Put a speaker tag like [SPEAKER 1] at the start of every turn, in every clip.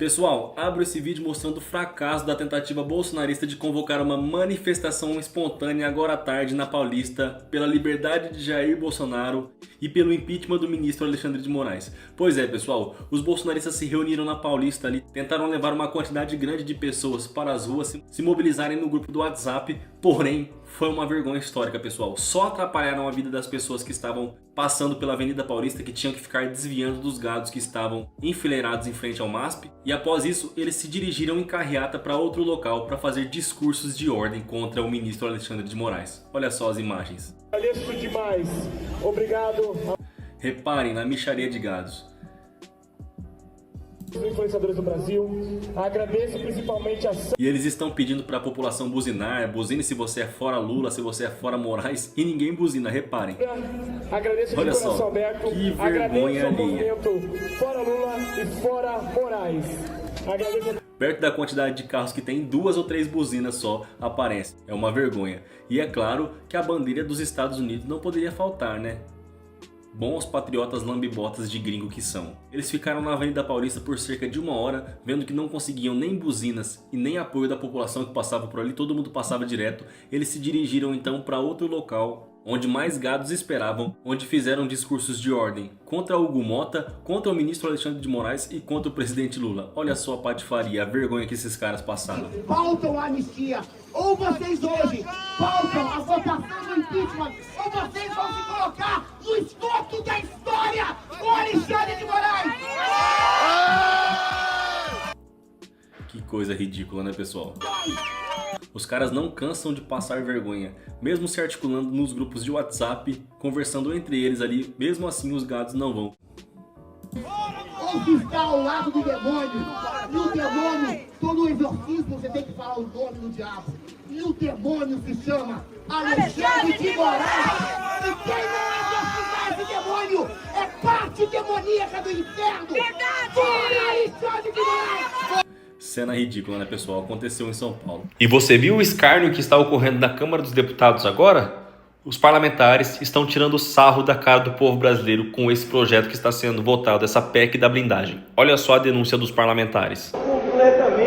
[SPEAKER 1] Pessoal, abro esse vídeo mostrando o fracasso da tentativa bolsonarista de convocar uma manifestação espontânea agora à tarde na Paulista pela liberdade de Jair Bolsonaro e pelo impeachment do ministro Alexandre de Moraes. Pois é, pessoal, os bolsonaristas se reuniram na Paulista ali, tentaram levar uma quantidade grande de pessoas para as ruas, se mobilizarem no grupo do WhatsApp, porém foi uma vergonha histórica, pessoal. Só atrapalharam a vida das pessoas que estavam passando pela Avenida Paulista, que tinham que ficar desviando dos gados que estavam enfileirados em frente ao MASP. E após isso, eles se dirigiram em carreata para outro local para fazer discursos de ordem contra o ministro Alexandre de Moraes. Olha só as imagens.
[SPEAKER 2] Agradeço demais. Obrigado.
[SPEAKER 1] Reparem na mixaria de gados.
[SPEAKER 2] Os influenciadores do Brasil, agradeço principalmente a...
[SPEAKER 1] E eles estão pedindo para a população buzinar, buzine se você é fora Lula, se você é fora Moraes, e ninguém buzina, reparem.
[SPEAKER 2] Agradeço de
[SPEAKER 1] Olha
[SPEAKER 2] coração
[SPEAKER 1] só,
[SPEAKER 2] aberto,
[SPEAKER 1] que vergonha alheia.
[SPEAKER 2] Fora Lula e fora Moraes. Agradeço...
[SPEAKER 1] Perto da quantidade de carros que tem, 2 ou 3 buzinas só aparecem. É uma vergonha. E é claro que a bandeira dos Estados Unidos não poderia faltar, né? Bons patriotas lambibotas de gringo que são. Eles ficaram na Avenida Paulista por cerca de 1 hora, vendo que não conseguiam nem buzinas e nem apoio da população que passava por ali, todo mundo passava direto. Eles se dirigiram então para outro local, onde mais gados esperavam, onde fizeram discursos de ordem contra Hugo Mota, contra o ministro Alexandre de Moraes e contra o presidente Lula. Olha só a patifaria, a vergonha que esses caras passaram.
[SPEAKER 3] Faltam a anistia, ou vocês hoje faltam a votação do impeachment, ou vocês vão se colocar no esgoto da história com Alexandre de Moraes!
[SPEAKER 1] Que coisa ridícula, né, pessoal? Os caras não cansam de passar vergonha, mesmo se articulando nos grupos de WhatsApp, conversando entre eles ali, mesmo assim os gados não vão.
[SPEAKER 3] Ou se está ao lado do demônio, e o demônio, todo exorcismo você tem que falar o nome do diabo, e o demônio se chama Alexandre de Moraes, e quem não exorcizar esse demônio é parte demoníaca do inferno! Verdade! Fora Alexandre de Moraes!
[SPEAKER 1] Cena ridícula, né, pessoal? Aconteceu em São Paulo.
[SPEAKER 4] E você viu o escárnio que está ocorrendo na Câmara dos Deputados agora? Os parlamentares estão tirando sarro da cara do povo brasileiro com esse projeto que está sendo votado, essa PEC da blindagem. Olha só a denúncia dos parlamentares.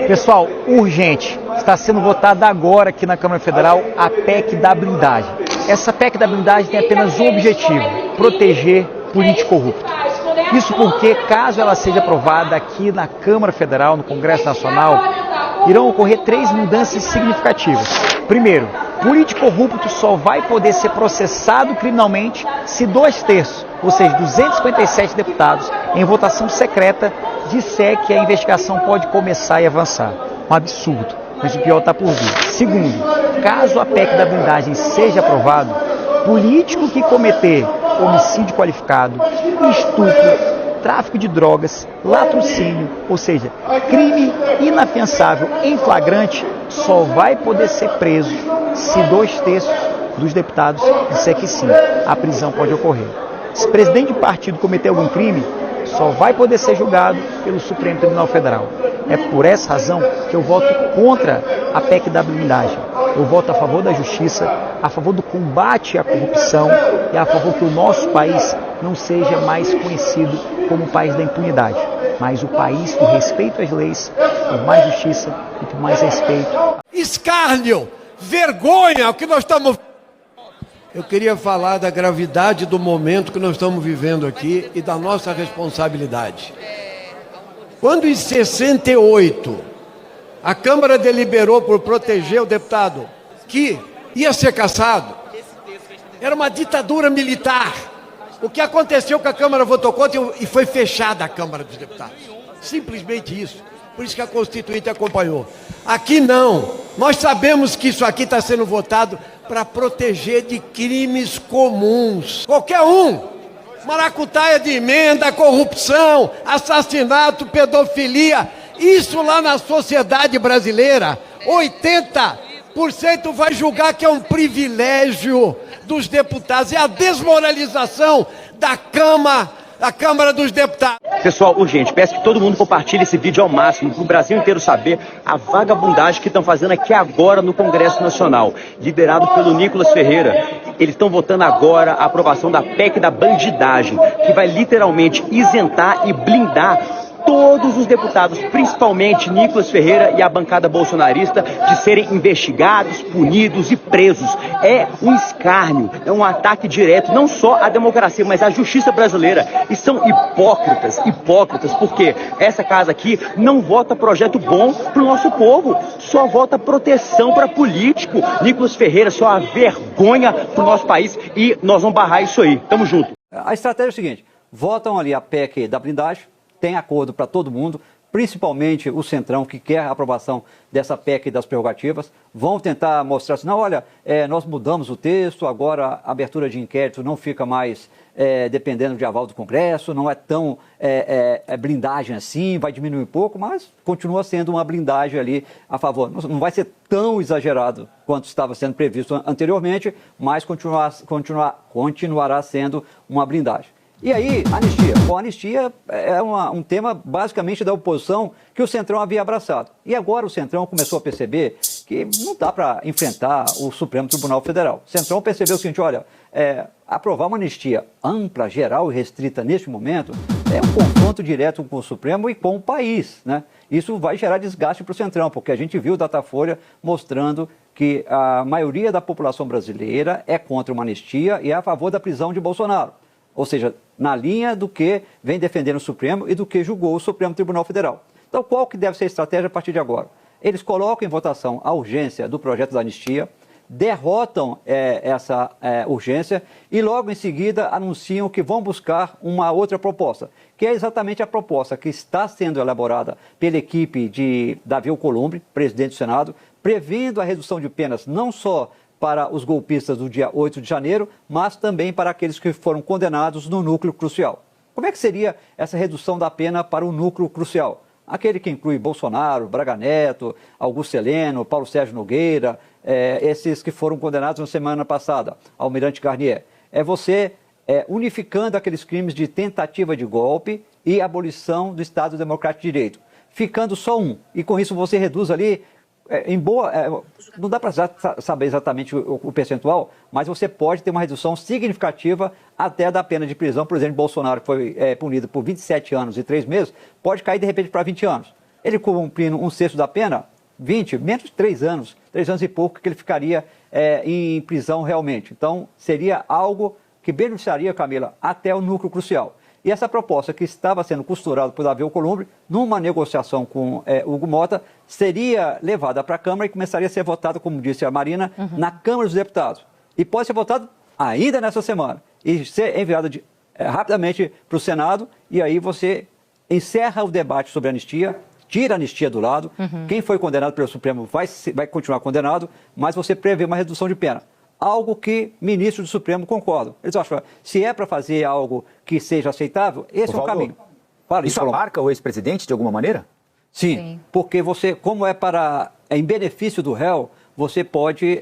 [SPEAKER 5] Pessoal, urgente, está sendo votada agora aqui na Câmara Federal a PEC da blindagem. Essa PEC da blindagem tem apenas um objetivo: proteger político corrupto. Isso porque, caso ela seja aprovada aqui na Câmara Federal, no Congresso Nacional, irão ocorrer 3 mudanças significativas. Primeiro, político corrupto só vai poder ser processado criminalmente se 2/3, ou seja, 257 deputados, em votação secreta, disser que a investigação pode começar e avançar. Um absurdo, mas o pior está por vir. Segundo, caso a PEC da blindagem seja aprovada, político que cometer homicídio qualificado, estupro, tráfico de drogas, latrocínio, ou seja, crime inafiançável em flagrante, só vai poder ser preso se 2/3 dos deputados disser que sim, a prisão pode ocorrer. Se presidente de partido cometer algum crime, só vai poder ser julgado pelo Supremo Tribunal Federal. É por essa razão que eu voto contra a PEC da blindagem. Eu voto a favor da justiça, a favor do combate à corrupção e a favor que o nosso país não seja mais conhecido como o país da impunidade, mas o país do respeito às leis, por mais justiça e por mais respeito.
[SPEAKER 6] Escárnio, vergonha o que nós estamos... Eu queria falar da gravidade do momento que nós estamos vivendo aqui e da nossa responsabilidade. Quando em 68 a Câmara deliberou por proteger o deputado que ia ser cassado, era uma ditadura militar. O que aconteceu que a Câmara votou contra e foi fechada a Câmara dos Deputados. Simplesmente isso. Por isso que a Constituinte acompanhou. Aqui não. Nós sabemos que isso aqui está sendo votado para proteger de crimes comuns. Qualquer um. Maracutaia de emenda, corrupção, assassinato, pedofilia. Isso lá na sociedade brasileira, 80% vai julgar que é um privilégio dos deputados. É a desmoralização da Câmara dos Deputados.
[SPEAKER 7] Pessoal, urgente, peço que todo mundo compartilhe esse vídeo ao máximo, para o Brasil inteiro saber a vagabundagem que estão fazendo aqui agora no Congresso Nacional, liderado pelo Nicolas Ferreira. Eles estão votando agora a aprovação da PEC da bandidagem, que vai literalmente isentar e blindar todos os deputados, principalmente Nicolas Ferreira e a bancada bolsonarista, de serem investigados, punidos e presos. É um escárnio, é um ataque direto, não só à democracia, mas à justiça brasileira. E são hipócritas, porque essa casa aqui não vota projeto bom para o nosso povo, só vota proteção para político. Nicolas Ferreira só a vergonha para o nosso país e nós vamos barrar isso aí. Tamo junto.
[SPEAKER 8] A estratégia é o seguinte, votam ali a PEC da blindagem, tem acordo para todo mundo, principalmente o Centrão, que quer a aprovação dessa PEC das prerrogativas, vão tentar mostrar assim, não, olha, nós mudamos o texto, agora a abertura de inquérito não fica mais dependendo de aval do Congresso, não é tão blindagem assim, vai diminuir um pouco, mas continua sendo uma blindagem ali a favor. Não vai ser tão exagerado quanto estava sendo previsto anteriormente, mas continuará sendo uma blindagem. E aí, anistia. Bom, a anistia é um tema basicamente da oposição que o Centrão havia abraçado. E agora o Centrão começou a perceber que não dá para enfrentar o Supremo Tribunal Federal. O Centrão percebeu o seguinte, olha, aprovar uma anistia ampla, geral e restrita neste momento é um confronto direto com o Supremo e com o país, né? Isso vai gerar desgaste para o Centrão, porque a gente viu o Datafolha mostrando que a maioria da população brasileira é contra uma anistia e é a favor da prisão de Bolsonaro. Ou seja, na linha do que vem defendendo o Supremo e do que julgou o Supremo Tribunal Federal. Então, qual que deve ser a estratégia a partir de agora? Eles colocam em votação a urgência do projeto da anistia, derrotam essa urgência e logo em seguida anunciam que vão buscar uma outra proposta, que é exatamente a proposta que está sendo elaborada pela equipe de Davi Alcolumbre, presidente do Senado, prevendo a redução de penas não só para os golpistas do dia 8 de janeiro, mas também para aqueles que foram condenados no núcleo crucial. Como é que seria essa redução da pena para o núcleo crucial? Aquele que inclui Bolsonaro, Braga Neto, Augusto Heleno, Paulo Sérgio Nogueira, esses que foram condenados na semana passada, Almirante Garnier. É você unificando aqueles crimes de tentativa de golpe e abolição do Estado Democrático de Direito, ficando só um. E com isso você reduz ali, não dá para saber exatamente o percentual, mas você pode ter uma redução significativa até da pena de prisão. Por exemplo, Bolsonaro, que foi punido por 27 anos e 3 meses, pode cair de repente para 20 anos. Ele cumprindo um sexto da pena, 20, menos de 3 anos e pouco que ele ficaria em prisão realmente. Então, seria algo que beneficiaria, Camila, até o núcleo crucial. E essa proposta que estava sendo costurada por Davi Alcolumbre, numa negociação com Hugo Mota, seria levada para a Câmara e começaria a ser votada, como disse a Marina, na Câmara dos Deputados. E pode ser votado ainda nessa semana e ser enviada rapidamente para o Senado, e aí você encerra o debate sobre a anistia, tira a anistia do lado, quem foi condenado pelo Supremo vai continuar condenado, mas você prevê uma redução de pena. Algo que ministros do Supremo concordam. Eles acham que se é para fazer algo que seja aceitável, esse é o caminho.
[SPEAKER 5] Isso abarca o ex-presidente de alguma maneira?
[SPEAKER 8] Sim, porque você, como em benefício do réu, você pode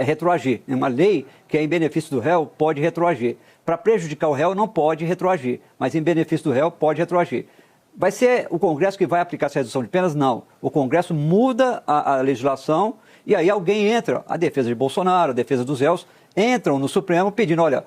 [SPEAKER 8] retroagir. Uma lei que é em benefício do réu pode retroagir. Para prejudicar o réu não pode retroagir, mas em benefício do réu pode retroagir. Vai ser o Congresso que vai aplicar essa redução de penas? Não. O Congresso muda a legislação e aí alguém entra, a defesa de Bolsonaro, a defesa dos réus, entram no Supremo pedindo, olha,